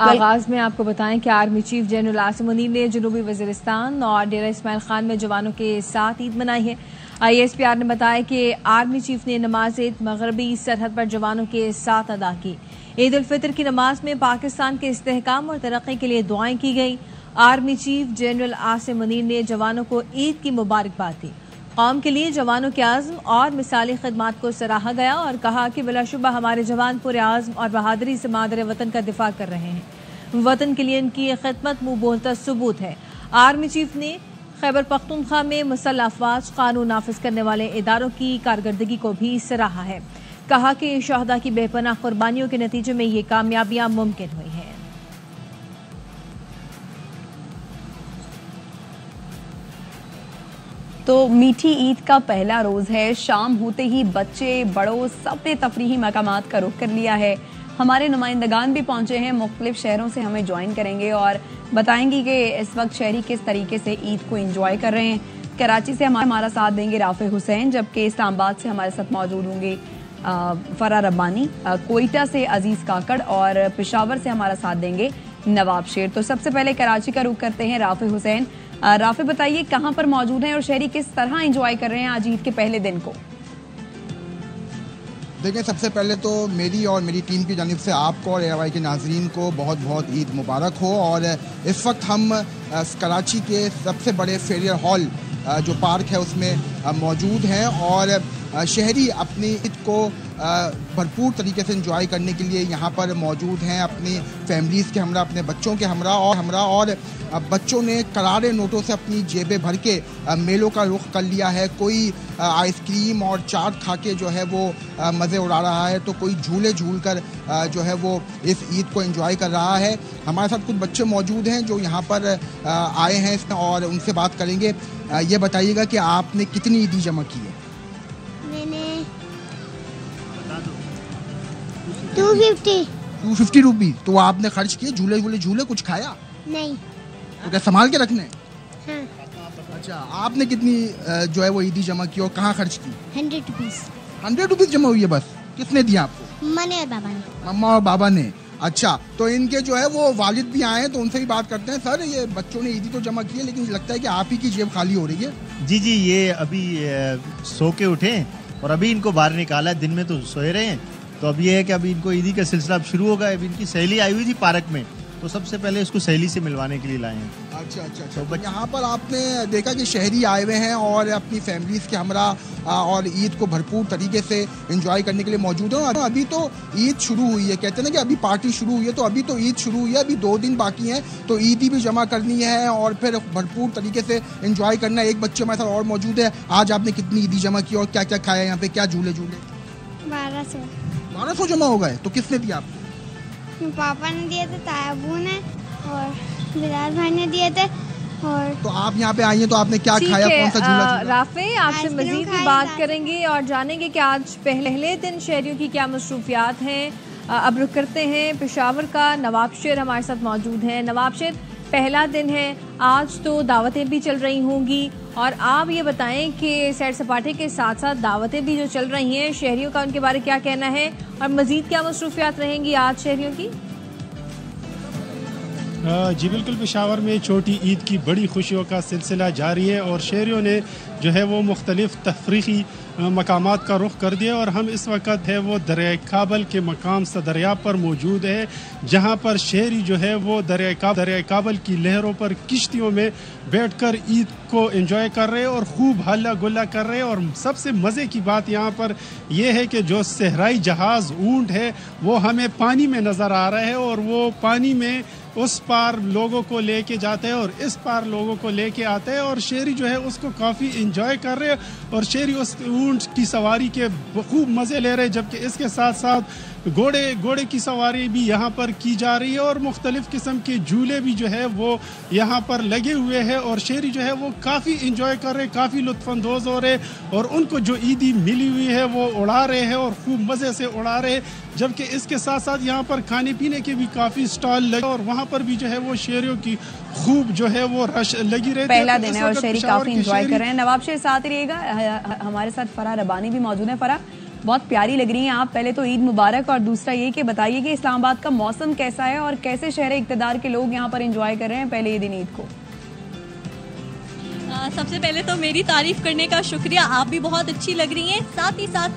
आगाज में आपको बताएं कि army chief general Asim Munir ने जनूबी वजीरिस्तान और डेरा इस्माइल खान में जवानों के साथ ईद मनाई है। ISPR ने बताया कि आर्मी चीफ ने नमाज ईद मगरबी सरहद पर जवानों के साथ अदा की। ईद उल फितर की नमाज में पाकिस्तान के इस्तेहकाम और तरक्की के लिए दुआएं की गई। Army chief general Asim Munir ने जवानों को ईद की मुबारकबाद दी। कौम के लिए जवानों के आज़म और मिसाली खिदमात को सराहा गया और कहा कि बिलाशुबा हमारे जवान पूरे आज़म और बहादुरी से मादर वतन का दिफा कर रहे हैं। वतन के लिए इनकी खिदमत मुंह बोलता सबूत है। आर्मी चीफ ने खैबर पख्तूनख्वा में मुसल्लह अफवाज कानून नाफिज करने वाले इदारों की कारकर्दगी को भी सराहा है। कहा कि शहदा की बेपनाह कुर्बानियों के नतीजे में ये कामयाबियां मुमकिन हुई हैं। तो मीठी ईद का पहला रोज़ है। शाम होते ही बच्चे बड़ों सबने तफरीही मकामात का रुख कर लिया है। हमारे नुमाइंदगान भी पहुंचे हैं, मुख्तलिफ शहरों से हमें ज्वाइन करेंगे और बताएंगे कि इस वक्त शहरी किस तरीके से ईद को एंजॉय कर रहे हैं। कराची से हमारा साथ देंगे राफे हुसैन, जबकि इस्लामाबाद से हमारे साथ मौजूद होंगे फरा रब्बानी, कोयटा से अजीज़ काकड़ और पेशावर से हमारा साथ देंगे नवाब शेर। तो सबसे पहले कराची का रुख करते हैं राफे हुसैन। राफे बताइए कहाँ पर मौजूद हैं और शहरी किस तरह एंजॉय कर रहे हैं आज ईद के पहले दिन को? देखिए, सबसे पहले तो मेरी और मेरी टीम की जानिब से आपको और ARY के नाजरीन को बहुत बहुत ईद मुबारक हो। और इस वक्त हम कराची के सबसे बड़े फेरियर हॉल जो पार्क है उसमें मौजूद हैं और शहरी अपनी ईद को भरपूर तरीके से एंजॉय करने के लिए यहाँ पर मौजूद हैं, अपनी फैमिलीज़ के हमरा, अपने बच्चों के हमरा। और बच्चों ने करारे नोटों से अपनी जेबें भर के मेलों का रुख कर लिया है। कोई आइसक्रीम और चाट खा के जो है वो मज़े उड़ा रहा है, तो कोई झूले झूल कर जो है वो इस ईद को एंजॉय कर रहा है। हमारे साथ कुछ बच्चे मौजूद हैं जो यहाँ पर आए हैं और उनसे बात करेंगे। ये बताइएगा कि आपने कितनी ईदी जमा की है? मैंने 250 रुपीज़। तो आपने खर्च किए? झूले कुछ खाया? नहीं। तो क्या संभाल के रखने? हाँ। अच्छा, आपने कितनी जो है वो ईदी जमा की और कहाँ खर्च की? 100 रुपीज़। 100 रुपीज़ जमा हुई है बस? किसने दिया आपको? मैंने और बाबा ने। मम्मा और बाबा ने। अच्छा, तो इनके जो है वो वालिद भी आए हैं, तो उनसे भी बात करते हैं। सर, ये बच्चों ने ईदी तो जमा की है, लेकिन लगता है कि आप ही की जेब खाली हो रही है। जी, ये अभी सो के उठे और अभी इनको बाहर निकाला है। दिन में तो सोए रहे हैं, तो अब ये है कि अभी इनको ईदी का सिलसिला अब शुरू होगा। अभी इनकी सहेली आई हुई थी पार्क में, तो सबसे पहले इसको सहेली से मिलवाने के लिए लाए हैं। अच्छा। तो यहाँ पर आपने देखा कि शहरी आए हुए हैं और अपनी फैमिलीज़ के हमरा और ईद को भरपूर तरीके से एंजॉय करने के लिए मौजूद हैं। अभी तो ईद शुरू हुई है, कहते हैं ना कि अभी पार्टी शुरू हुई है, तो अभी तो ईद शुरू हुई है, अभी 2 दिन बाकी हैं, तो ईदी भी जमा करनी है और फिर भरपूर तरीके से एंजॉय करना है। एक बच्चे हमारे साथ और मौजूद है। आज आपने कितनी ईदी जमा की और क्या क्या खाया यहाँ पे? क्या झूले? 1200 जमा हो गए। तो किसने दिया आपको? पापा ने दिए थे, तायाबू ने और बिलाल भाई ने दिए थे। और तो आप यहाँ पे आई हैं, तो आपने क्या खाया? कौन सा झूला? राफे, आपसे मजीद भी बात करेंगे और जानेंगे कि आज पहले दिन शहरियों की क्या मसरूफियात हैं। अब रुक करते हैं पेशावर का। नवाब शेर हमारे साथ मौजूद हैं। नवाब शेर, पहला दिन है आज, तो दावतें भी चल रही होंगी और आप ये बताएं कि सैर सपाटे के साथ साथ दावतें भी जो चल रही हैं, शहरियों का उनके बारे में क्या कहना है और मजीद क्या मसरूफियात रहेंगी आज शहरियों की? जी बिल्कुल, पेशावर में छोटी ईद की बड़ी खुशियों का सिलसिला जारी है और शहरियों ने जो है वो मुख्तलिफ तफरीही मकामात का रुख कर दिया और हम इस वक्त है वो दरिया काबल के मकाम सदरिया पर मौजूद है, जहां पर शहरी जो है वो दरिया काबल की लहरों पर किश्तियों में बैठकर ईद को एंजॉय कर रहे हैं और खूब हल्ला गुल्ला कर रहे हैं। और सबसे मज़े की बात यहाँ पर यह है कि जो सहराई जहाज़ ऊंट है वो हमें पानी में नज़र आ रहा है और वो पानी में उस पार लोगों को लेके जाते हैं और इस पार लोगों को लेके आते हैं और शहरी जो है उसको काफ़ी एंजॉय कर रहे हैं और शहरी उस ऊंट की सवारी के खूब मज़े ले रहे हैं। जबकि इसके साथ साथ घोड़े की सवारी भी यहाँ पर की जा रही है और मुख्तलिफ किस्म के झूले भी जो है वो यहाँ पर लगे हुए हैं और शहरी जो है वो काफ़ी इंजॉय कर रहे हैं, काफ़ी लुत्फानंदोज़ हो रहे और उनको जो ईदी मिली हुई है वो उड़ा रहे हैं और खूब मज़े से उड़ा रहे। जबकि इसके साथ साथ यहाँ पर खाने पीने के भी काफ़ी स्टॉल लगे और वहाँ पर भी जो है वो शहरियों की खूब जो है वो रश लगी रहती है। पहला दिन है और शहरी काफ़ी इंजॉय कर रहे हैं। नवाब शेर साथ ही रहिएगा, हमारे साथ फरा रब्बानी भी मौजूद है। फरा, बहुत प्यारी लग रही हैं आप। पहले तो ईद मुबारक, और दूसरा ये कि बताइए कि इस्लामाबाद का मौसम कैसा है और कैसे शहर इक़्तिदार के लोग यहाँ पर एंजॉय कर रहे हैं पहले दिन ईद को। सबसे पहले तो मेरी तारीफ करने का शुक्रिया, आप भी बहुत अच्छी लग रही हैं। साथ ही साथ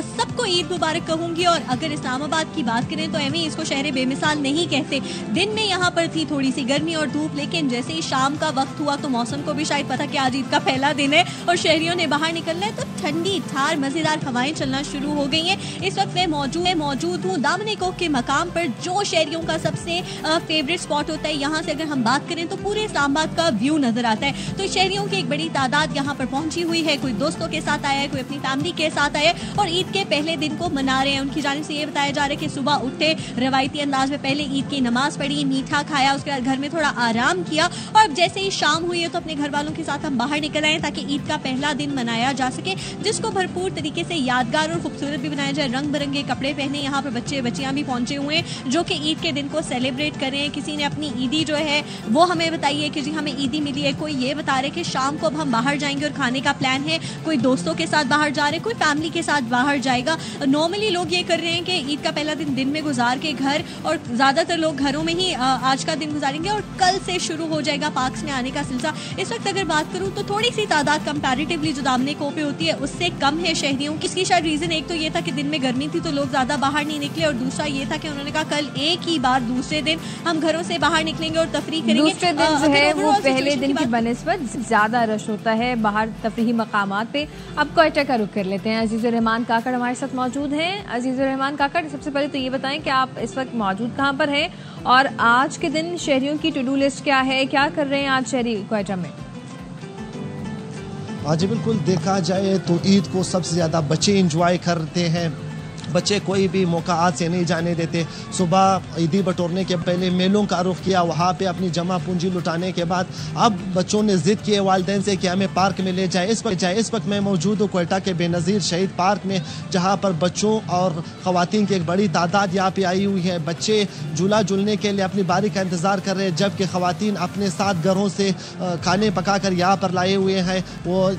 सबको ईद मुबारक कहूंगी। और अगर इस्लामाबाद की बात करें तो एवं इसको शहर बेमिसाल नहीं कहते। दिन में यहाँ पर थी थोड़ी सी गर्मी और धूप, लेकिन जैसे ही शाम का वक्त हुआ तो मौसम को भी शायद पता कि आज ईद का पहला दिन है और शहरियों ने बाहर निकलना है, तो ठंडी ठार मजेदार हवाएं चलना शुरू हो गई हैं। इस वक्त मैं मौजूद हूँ दामन कोक के मकाम पर, जो शहरियों का सबसे फेवरेट स्पॉट होता है। यहाँ से अगर हम बात करें तो पूरे इस्लामाबाद का व्यू नजर आता है। तो शहरियों की एक बड़ी तादाद यहाँ पर पहुंची हुई है। कोई दोस्तों के साथ आया है, कोई अपनी फैमिली के साथ आया है और ईद के पहले दिन को मना रहे हैं। उनकी जानिब से ये बताया जा रहा है कि सुबह उठे, रवायती अंदाज में पहले ईद की नमाज पढ़ी, मीठा खाया, उसके बाद घर में थोड़ा आराम किया और अब जैसे ही शाम हुई है तो अपने घर वालों के साथ हम बाहर निकल आए ताकि ईद का पहला दिन मनाया जा सके, जिसको भरपूर तरीके से यादगार और खूबसूरत भी बनाया जाए। रंग बिरंगे कपड़े पहने यहाँ पर बच्चे बच्चियां भी पहुंचे हुए हैं जो कि ईद के दिन को सेलिब्रेट कर रहे हैं। किसी ने अपनी ईदी जो है वो हमें बताइए कि जी हमें ईदी मिली है। कोई ये बता रहे कि शाम को अब हम बाहर जाएंगे और खाने का प्लान है। कोई दोस्तों के साथ बाहर जा रहे, कोई फैमिली के साथ बाहर जाएगा। नॉर्मली लोग ये कर रहे हैं कि ईद का पहला दिन में गुजार के घर, और ज्यादातर लोग घरों में ही आज का दिन गुजारेंगे और कल से शुरू हो जाएगा पार्क्स में आने का सिलसिला। इस वक्त अगर बात करूं तो थोड़ी सी तादाद कंपैरेटिवली जो दामन कोक पे होती है उससे कम है शहरियों की। इसकी शायद रीजन एक तो ये था कि दिन में गर्मी थी तो लोग ज्यादा बाहर नहीं निकले, और दूसरा ये था कि उन्होंने कहा कल एक ही बार दूसरे दिन हम घरों से बाहर निकलेंगे और तफरीह करेंगे। दूसरे दिन जो है वो पहले दिन की बनिस्बत ज्यादा रश होता है बाहर तफरीही मकामात पे। अब क्वेटा का रुख कर लेते हैं। अजीजुर रहमान काकड़ हमारे साथ मौजूद हैं। अजीजुर रहमान काकड़, सबसे पहले तो ये बताएं कि आप इस वक्त मौजूद कहाँ पर हैं और आज के दिन शहरियों की टू डू लिस्ट क्या है, क्या कर रहे हैं आज शहरी क्वेटा में? जी बिल्कुल, देखा जाए तो ईद को सबसे ज़्यादा बच्चे इंजॉय करते हैं। बच्चे कोई भी मौका आज से नहीं जाने देते। सुबह ईदी बटोरने के पहले मेलों का रुख किया, वहाँ पे अपनी जमा पूंजी लुटाने के बाद अब बच्चों ने जिद किए वालिदैन से कि हमें पार्क में ले जाए। इस वक्त मैं मौजूद हूँ क्वेटा के बेनज़ीर शहीद पार्क में, जहाँ पर बच्चों और ख़वातीन की एक बड़ी तादाद यहाँ पे आई हुई है। बच्चे झूला झूलने के लिए अपनी बारी का इंतज़ार कर रहे हैं, जबकि ख़वातीन अपने साथ घरों से खाने पका कर यहाँ पर लाए हुए हैं। वो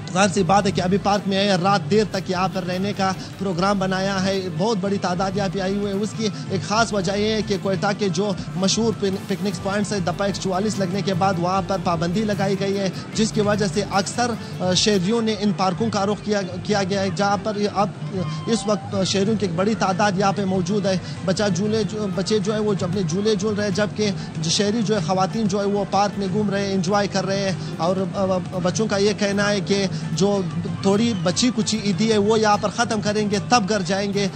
जाहिर सी बात है कि अभी पार्क में आए, रात देर तक यहाँ पर रहने का प्रोग्राम बनाया है। बहुत बड़ी तादाद यहाँ पे आई हुई है। उसकी एक ख़ास वजह यह है कि क्वेटा के जो मशहूर पिकनिक पॉइंट्स है, दपा 144 लगने के बाद वहाँ पर पाबंदी लगाई गई है, जिसकी वजह से अक्सर शहरियों ने इन पार्कों का रुख किया गया है, जहाँ पर अब इस वक्त शहरियों की एक बड़ी तादाद यहाँ पर मौजूद है। बच्चे जो है वो अपने झूले झूल रहे हैं, जबकि शहरी जो है ख़वातीन जो है वो पार्क में घूम रहे हैं, इंजॉय कर रहे हैं। और बच्चों का ये कहना है कि जो थोड़ी बची कुची ईदी है वो यहाँ पर ख़त्म करेंगे, तब घर जाएंगे।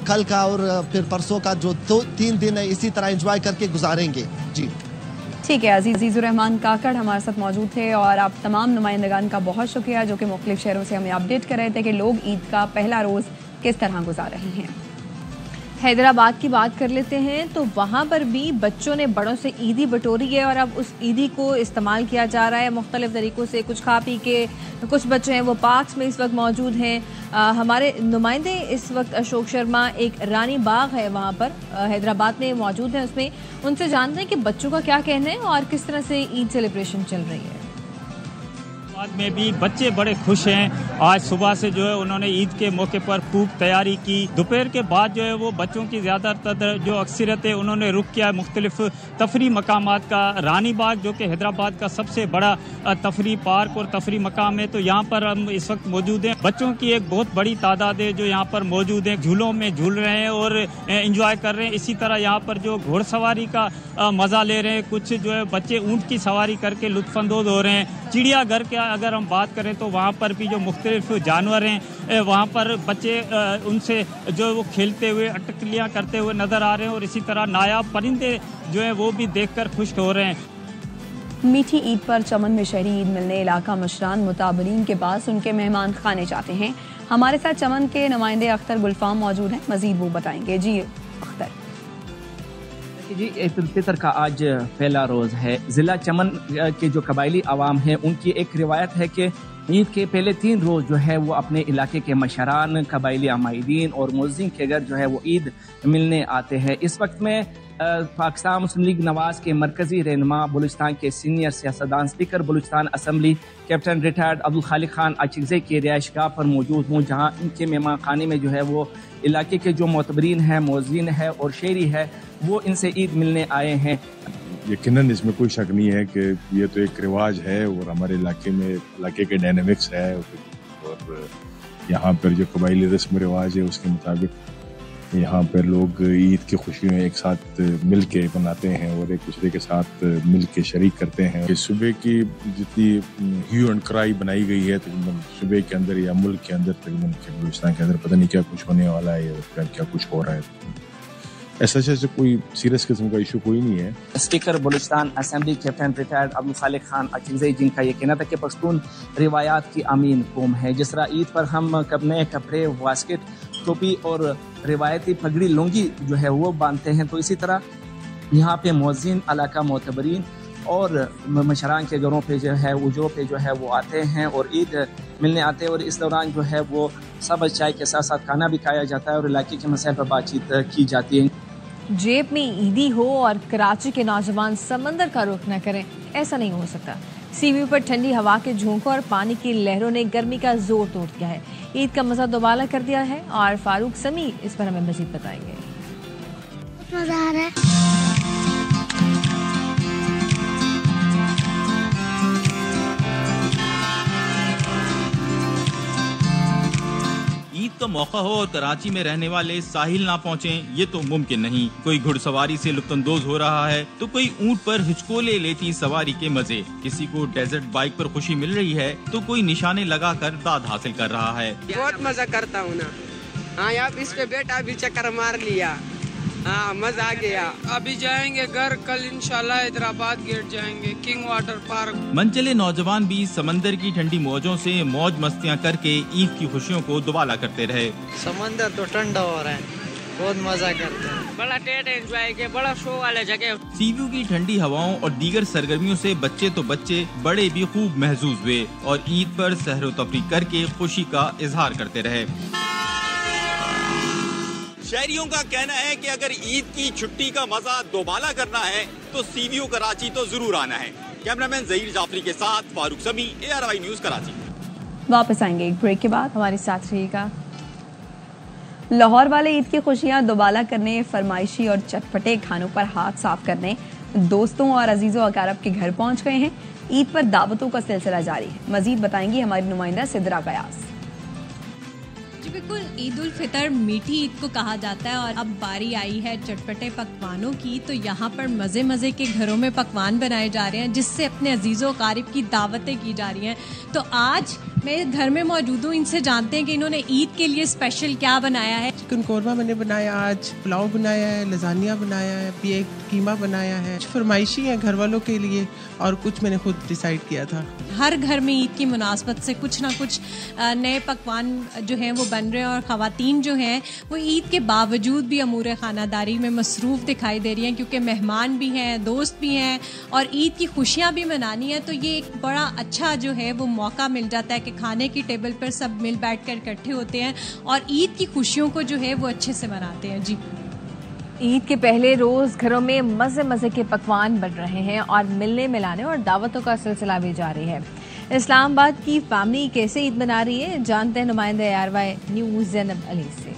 कल का और फिर परसों का जो 3 दिन है इसी तरह एंजॉय करके गुजारेंगे। जी ठीक है, अजीजुर रहमान काकड़ हमारे साथ मौजूद थे और आप तमाम नुमाइंदगान का बहुत शुक्रिया जो कि मुख्तलिफ शहरों से हमें अपडेट कर रहे थे कि लोग ईद का पहला रोज़ किस तरह गुजार रहे हैं। हैदराबाद की बात कर लेते हैं तो वहाँ पर भी बच्चों ने बड़ों से ईदी बटोरी है और अब उस ईदी को इस्तेमाल किया जा रहा है मुख्तलिफ तरीक़ों से। कुछ खा पी के कुछ बच्चे हैं वो पार्क्स में इस वक्त मौजूद हैं। हमारे नुमाइंदे इस वक्त अशोक शर्मा एक रानी बाग है वहाँ पर हैदराबाद में मौजूद हैं, उसमें उनसे जानते हैं कि बच्चों का क्या कहना है और किस तरह से ईद सेलिब्रेशन चल रही है। बाद में भी बच्चे बड़े खुश हैं। आज सुबह से जो है उन्होंने ईद के मौके पर खूब तैयारी की। दोपहर के बाद जो है वो बच्चों की ज़्यादातर जो अक्सरियत है उन्होंने रुख किया मुख्तलिफ तफरी मकामात का। रानी बाग जो कि हैदराबाद का सबसे बड़ा तफरी पार्क और तफरी मकाम है, तो यहाँ पर हम इस वक्त मौजूद हैं। बच्चों की एक बहुत बड़ी तादाद है जो यहाँ पर मौजूद है, झूलों में झूल रहे हैं और इंजॉय कर रहे हैं। इसी तरह यहाँ पर जो घोड़सवारी का मज़ा ले रहे हैं, कुछ जो है बच्चे ऊँट की सवारी करके लुत्फ़अंदोज़ हो रहे हैं। चिड़ियाघर के अगर हम बात करें तो वहाँ पर भी जो मुख्तलिफ जानवर हैं वहाँ पर बच्चे उनसे जो वो खेलते हुए अटकलियाँ करते हुए नज़र आ रहे हैं और इसी तरह नायाब परिंदे जो है वो भी देखकर खुश हो रहे हैं। मीठी ईद पर चमन में शहरी ईद मिलने इलाका मशरान मुताबरीन के पास उनके मेहमान खाने जाते हैं। हमारे साथ चमन के नुमाइंदे अख्तर गुलफाम मौजूद हैं, मजीद वो बताएंगे। जी अख्तर। जी, ईद उल फितर का आज पहला रोज़ है। ज़िला चमन के जो कबायली आवाम हैं उनकी एक रिवायत है कि ईद के पहले 3 रोज़ जो है वो अपने इलाके के मशरान, कबाइली अमायदीन और मुअज़्ज़िन के घर जो है वो ईद मिलने आते हैं। इस वक्त में पाकिस्तान मुस्लिम लीग नवाज के मरकज़ी रहनुमा, बलूचिस्तान के सीनियर सियासतदान, speaker Balochistan assembly captain retired Abdul Khaliq Khan Achakzai की रिहाइशगाह पर मौजूद हूँ, जहाँ इनके मेहमान खाने में जो है वो इलाके के जो मोतबरीन है, मुअज़्ज़िन है और शहरी है, वो इनसे ईद मिलने आए हैं। यकीनन इसमें कोई शक नहीं है कि ये तो एक रिवाज है और हमारे इलाके के डायनामिक्स है और यहाँ पर जो कबाइली रस्म रिवाज है उसके मुताबिक यहाँ पर लोग ईद की खुशियाँ एक साथ मिल के मनाते हैं और एक दूसरे के साथ मिल के शरीक करते हैं। सुबह की जितनी ह्यू एंड क्राई बनाई गई है तकरीबन सुबह के अंदर या मुल्क के अंदर, तकरीबन बलूचिस्तान के अंदर पता नहीं क्या कुछ होने वाला है या क्या कुछ हो रहा है, ऐसा कोई सीरियस किस्म का इशू कोई नहीं है। Speaker Balochistan assembly captain retired Abdul Khaliq Khan Achakzai, जिनका ये कहना था कि पश्तून रिवायात की अमीन कौम है। जिस तरह ईद पर हम नए कपड़े, वास्केट, टोपी और रिवायती पगड़ी लुंगी जो है वो बांधते हैं, तो इसी तरह यहाँ पे मुअज़्ज़िन, इलाका मोतबरीन और मशरान के घरों पे जो है उजरों पे जो है वो आते हैं और ईद मिलने आते हैं। और इस दौरान जो है वो सब चाय के साथ साथ खाना भी खाया जाता है और इलाके के मसाइल पर बातचीत की जाती है। जेब में ईदी हो और कराची के नौजवान समंदर का रुख न करें, ऐसा नहीं हो सकता। सीव्यू पर ठंडी हवा के झोंकों और पानी की लहरों ने गर्मी का जोर तोड़ दिया है, ईद का मजा दोबाला कर दिया है और फारूक समी इस पर हमें मजीद बताएंगे। मजा आ रहा है। ईद का मौका हो और कराची में रहने वाले साहिल ना पहुँचें, ये तो मुमकिन नहीं। कोई घुड़सवारी से लुत्फानंदोज हो रहा है तो कोई ऊंट पर हिचकोले लेती सवारी के मजे, किसी को डेजर्ट बाइक पर खुशी मिल रही है तो कोई निशाने लगाकर दाद हासिल कर रहा है। बहुत मजा करता हूँ ना। हाँ यार, इस पे बेटा अभी चक्कर मार लिया। हाँ, मजा आ गया। अभी जाएंगे घर, कल इंशाल्लाह हैदराबाद गेट जाएंगे, किंग वाटर पार्क। मनचले नौजवान भी समंदर की ठंडी मौजों से मौज मस्तियाँ करके ईद की खुशियों को दुबाला करते रहे। समंदर तो ठंडा हो रहा है, बहुत मजा करते हैं। बड़ा टेट एंजॉय किया, बड़ा शो वाले जगह। सीव्यू की ठंडी हवाओं और दीगर सरगर्मियों से बच्चे तो बच्चे, बड़े भी खूब महसूस हुए और ईद पर सहरो तफरीक करके खुशी का इजहार करते रहे। शहरियों का कहना है कि अगर ईद की छुट्टी का मजा दोबाला करना है तो सीव्यू कराची तो जरूर आना है। कैमरामैन ज़हीर जाफरी के साथ फारूक समी, ARY न्यूज़ कराची। वापस आएंगे एक ब्रेक के बाद, हमारे साथ रहिएगा। लाहौर वाले ईद की खुशियां दोबाला करने, फरमाइशी और चटपटे खानों पर हाथ साफ करने दोस्तों और अजीजों अकारब के घर पहुंच गए हैं। ईद पर दावतों का सिलसिला जारी है। मजीद बताएंगी हमारी नुमाइंदा सिद्रा कयास। बिल्कुल, ईद उल फितर मीठी ईद को कहा जाता है और अब बारी आई है चटपटे पकवानों की। तो यहाँ पर मज़े मज़े के घरों में पकवान बनाए जा रहे हैं जिससे अपने अजीज़ों कारिब की दावतें की जा रही हैं। तो आज मैं घर में मौजूद हूँ, इनसे जानते हैं कि इन्होंने ईद के लिए स्पेशल क्या बनाया है। चिकन कोरमा मैंने बनाया, आज पुलाव बनाया है, लजानिया बनाया है, भी एक कीमा बनाया है। फरमाइशी है घर वालों के लिए और कुछ मैंने खुद डिसाइड किया था। हर घर में ईद की मुनासबत से कुछ ना कुछ नए पकवान जो हैं वो बन रहे हैं और ख़वातीन जो हैं वो ईद के बावजूद भी अमूर खानादारी में मसरूफ़ दिखाई दे रही हैं, क्योंकि मेहमान भी हैं, दोस्त भी हैं और ईद की खुशियाँ भी मनानी है। तो ये एक बड़ा अच्छा जो है वो मौका मिल जाता है कि खाने की टेबल पर सब मिल बैठ कर इकट्ठे होते हैं और ईद की खुशियों को जो है वो अच्छे से मनाते हैं। जी, ईद के पहले रोज घरों में मजे मजे के पकवान बन रहे हैं और मिलने मिलाने और दावतों का सिलसिला भी जारी है। इस्लामाबाद की फैमिली कैसे ईद मना रही है, जानते हैं नुमाइंदे ARY न्यूज़ ज़ैनब अली से।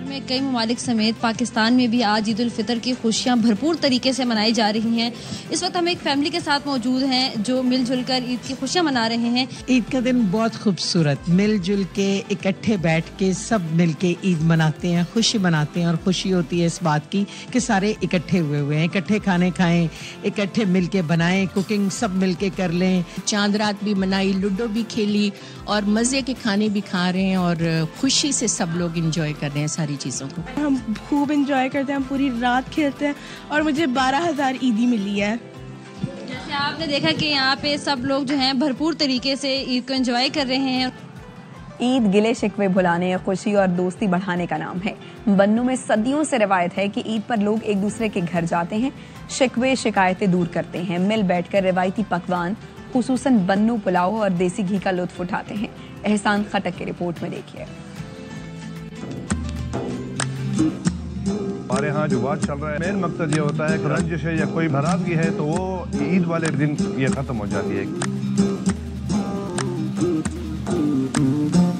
में कई ममालिक समेत पाकिस्तान में भी आज ईद उल फितर की खुशियाँ भरपूर तरीके से मनाई जा रही हैं। इस वक्त हम एक फैमिली के साथ मौजूद हैं जो मिलजुल कर ईद की खुशियाँ मना रहे हैं। ईद का दिन बहुत खूबसूरत, मिलजुल के इकट्ठे बैठ के सब मिल के ईद मनाते हैं, खुशी मनाते हैं और खुशी होती है इस बात की कि सारे इकट्ठे हुए हैं, इकट्ठे खाने खाएं, इकट्ठे मिल के बनाएं, कुकिंग सब मिल के कर लें। चांद रात भी मनाई, लूडो भी खेली और मज़े के खाने भी खा रहे हैं और खुशी से सब लोग इंजॉय कर रहे हैं सारी चीज़ों को। हम खूब इंजॉय करते हैं, हम पूरी रात खेलते हैं और मुझे 12,000 ईदी मिली है। जैसे आपने देखा कि यहाँ पे सब लोग जो हैं भरपूर तरीके से ईद को एंजॉय कर रहे हैं। ईद गिले शिकवे भुलाने, खुशी और दोस्ती बढ़ाने का नाम है। बन्नू में सदियों से रिवायत है कि ईद पर लोग एक दूसरे के घर जाते हैं, शिकवे शिकायतें दूर करते हैं, मिल बैठकर रिवायती पकवान खुसूसन बन्नू पुलाव और देसी घी का लुत्फ उठाते हैं। एहसान खटक की रिपोर्ट में देखिए। हमारे यहाँ जो वाद चल रहा है, मेन मकसद ये होता है कि रंजिश है या कोई नाराजगी है तो वो ईद वाले दिन ये खत्म हो जाती है।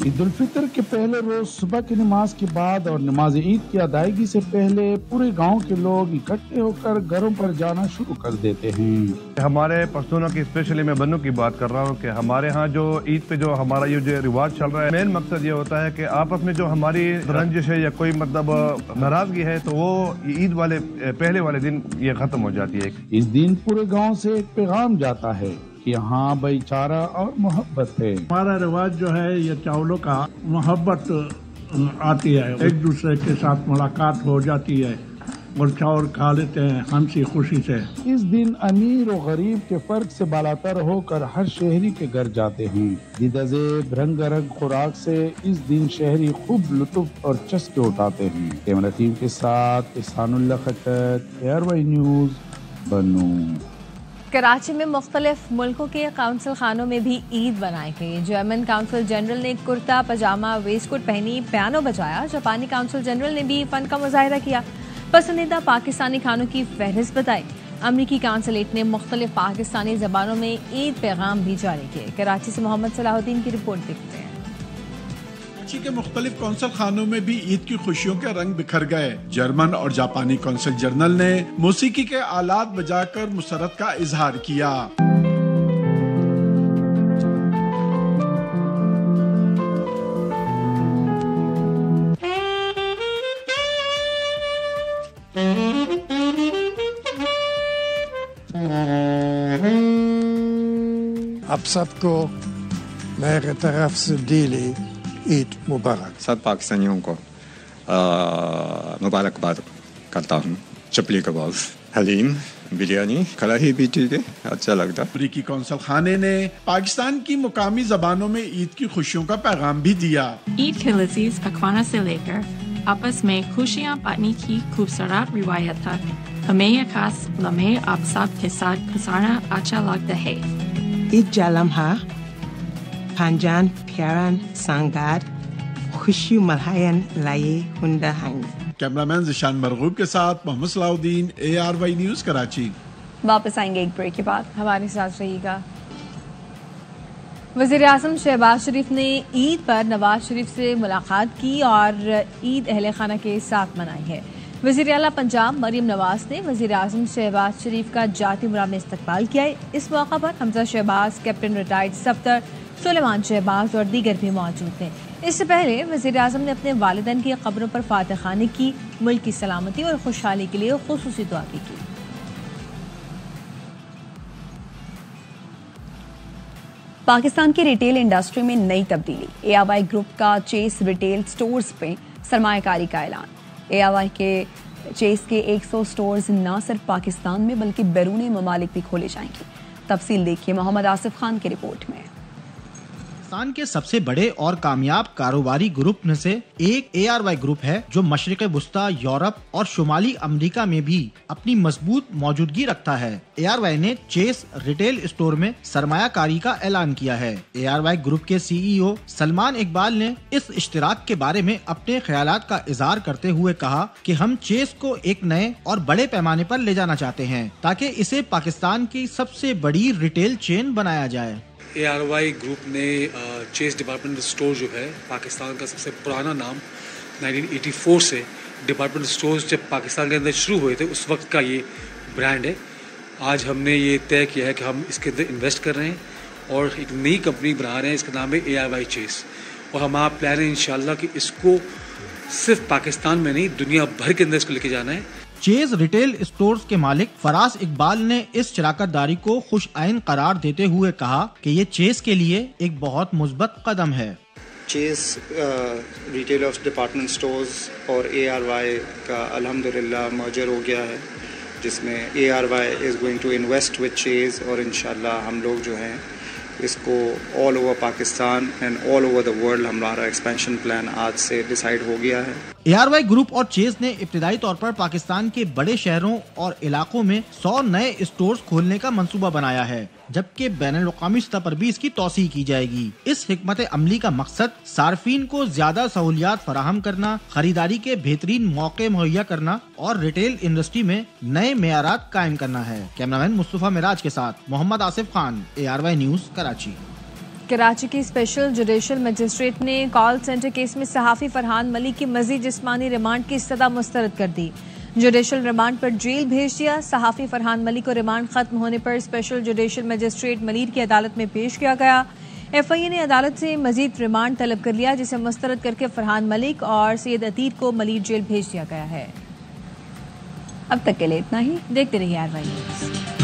ईद उल फितर के पहले रोज सुबह की नमाज के बाद और नमाज ईद की अदायगी से पहले पूरे गांव के लोग इकट्ठे होकर घरों पर जाना शुरू कर देते हैं। हमारे पश्तूनों की स्पेशली मैं बन्नू की बात कर रहा हूँ कि हमारे यहाँ जो ईद पे जो हमारा ये जो रिवाज चल रहा है, मेन मकसद ये होता है कि आपस में जो हमारी रंजिश है या कोई मतलब नाराजगी है तो वो ईद वाले पहले वाले दिन ये खत्म हो जाती है। इस दिन पूरे गाँव से एक पैगाम जाता है कि हाँ भाईचारा और मोहब्बत है। हमारा रिवाज जो है ये चावलों का मोहब्बत आती है, एक दूसरे के साथ मुलाकात हो जाती है और चावल खा लेते हैं हंसी खुशी से। इस दिन अमीर और गरीब के फर्क से बालातर होकर हर शहरी के घर जाते हैं। दीदाज़ेब रंगारंग खुराक से इस दिन शहरी खूब लुत्फ और चस्के उठाते हैं। कैमरा टीम के साथ एहसानुल्लाह खटक, ARY न्यूज़, बन्नू। कराची में मुख्तलिफ मुल्कों के काउंसिल खानों में भी ईद मनाई गई। जर्मन काउंसिल जनरल ने कुर्ता पजामा वेस्टकोट पहनी, पियानो बजाया। जापानी काउंसिल जनरल ने भी फन का मुजाहिरा किया, पसंदीदा पाकिस्तानी खानों की फहरिस्त बताई। अमरीकी काउंसलेट ने मुख्तलिफ पाकिस्तानी जबानों में ईद पैगाम भी जारी किए। कराची से मोहम्मद सलाहुद्दीन की रिपोर्ट देखते हैं। कराची के मुख्तलिफ कौंसल खानों में भी ईद की खुशियों के रंग बिखर गए। जर्मन और जापानी कौंसल जनरल ने मौसीकी के आलात बजाकर मुसरत का इजहार किया। आप सबको मेरे तरफ से दिली ईद मुबारक। सब पाकिस्तानियों को मुबारकबाद करता हूँ। चपली कबाब, हलीम, बिरयानी, कढ़ाई भी ठीक है, अच्छा लगता। अमरीकी कौंसल खाने ने पाकिस्तान की मुकामी जबानों में ईद की खुशियों का पैगाम भी दिया। ईद के लजीज पकवाना से लेकर आपस में खुशियाँ बांटने की खूबसूरत रिवायत तक हमें यह खास लम्हे आप सब के साथ गुजारना अच्छा लगता है। ईद जालम्हा Panjan, Piaran, Sangad, खुशी मल्हायन लाए हुंदा हंग। कैमरामैन जिशान मरगूब के साथ मोहम्मद सलाहुद्दीन, ARY न्यूज़ कराची। वापस आएंगे एक ब्रेक के बाद, हमारे साथ रहिएगा। वज़ीर-ए-आज़म शहबाज शरीफ ने ईद पर नवाज शरीफ से मुलाकात की और ईद अहले खाना के साथ मनाई है। वज़ीर आला पंजाब मरियम नवाज ने वज़ीर-ए-आज़म शहबाज शरीफ का जाती उमरा में इस्तकबाल किया है। इस मौका पर हमजा शहबाज, कैप्टन रिटायर्ड सफ्तर सुलेमान शहबाज और दीगर भी मौजूद थे। इससे पहले वज़ीर-ए-आज़म ने अपने वालिदैन की कब्रों पर फातिहाने की, मुल्क की सलामती और खुशहाली के लिए खुसूसी दुआ भी की। पाकिस्तान की रिटेल इंडस्ट्री में नई तब्दीली। ARY ग्रुप का चेस रिटेल स्टोर्स पे सरमायाकारी का ऐलान। ARY के चेस के 100 स्टोर्स न सिर्फ पाकिस्तान में बल्कि बैरून ममालिक भी खोले जाएंगे। तफसील देखिए मोहम्मद आसिफ खान की रिपोर्ट में। पाकिस्तान के सबसे बड़े और कामयाब कारोबारी ग्रुप में से एक ARY ग्रुप है, जो मशरिक़ वुस्ता, यूरोप और शुमाली अमेरिका में भी अपनी मजबूत मौजूदगी रखता है। ARY ने चेस रिटेल स्टोर में सरमायाकारी का ऐलान किया है। ARY ग्रुप के CEO सलमान इकबाल ने इस इश्तिराक के बारे में अपने ख्यालात का इजहार करते हुए कहा कि हम चेस को एक नए और बड़े पैमाने पर ले जाना चाहते हैं ताकि इसे पाकिस्तान की सबसे बड़ी रिटेल चेन बनाया जाए। ARY ग्रुप ने चेस डिपार्टमेंटल स्टोर जो है, पाकिस्तान का सबसे पुराना नाम, 1984 से डिपार्टमेंटल स्टोर्स जब पाकिस्तान के अंदर शुरू हुए थे उस वक्त का ये ब्रांड है। आज हमने ये तय किया है कि हम इसके अंदर इन्वेस्ट कर रहे हैं और एक नई कंपनी बना रहे हैं, इसका नाम है ARY चेस। और हमारा प्लान है इंशाल्लाह कि इसको सिर्फ पाकिस्तान में नहीं, दुनिया भर के अंदर इसको लेके जाना है। चेस रिटेल स्टोर्स के मालिक फराज इकबाल ने इस शराकतदारी को खुश आइन करार देते हुए कहा कि ये चेस के लिए एक बहुत मुस्बत कदम है। Chase retail of department stores और ARY का अल्हम्दुलिल्लाह मर्जर हो गया है, जिसमें ARY is going to invest with Chase और इंशाल्लाह हम लोग जो हैं इसको all over Pakistan and all over the world हमारा एक्सपेंशन प्लान आज से डिसाइड हो गया है। ARY ग्रुप और चेस ने इब्तिदाई तौर पर पाकिस्तान के बड़े शहरों और इलाकों में 100 नए स्टोर्स खोलने का मंसूबा बनाया है। जबकि बैनुल-अक़वामी सतह पर भी इसकी तौसीह की जाएगी। इस हिकमत अमली का मकसद सार्फिन को ज्यादा सहूलियात फराहम करना, खरीदारी के बेहतरीन मौके मुहैया करना और रिटेल इंडस्ट्री में नए मेयारात कायम करना है। कैमरामैन मुस्तफा मिराज के साथ मोहम्मद आसिफ खान, ARY न्यूज, कराची। कराची की स्पेशल जुडिशल मजिस्ट्रेट ने कॉल सेंटर केस में सहाफी फरहान मलिक की मजीद जिस्मानी रिमांड की सदा मुस्तरद कर दी। जुडिशल रिमांड पर जेल भेज दिया। सहाफी फरहान मलिक को रिमांड खत्म होने पर स्पेशल जुडिशल मजिस्ट्रेट मलीर की अदालत में पेश किया गया। FIA ने अदालत से मजीद रिमांड तलब कर लिया, जिसे मुस्तरद करके फरहान मलिक और सैयद अतीक को मलीर जेल भेज दिया गया है। अब तक के लिए इतना ही। देखते रहिए ARY न्यूज।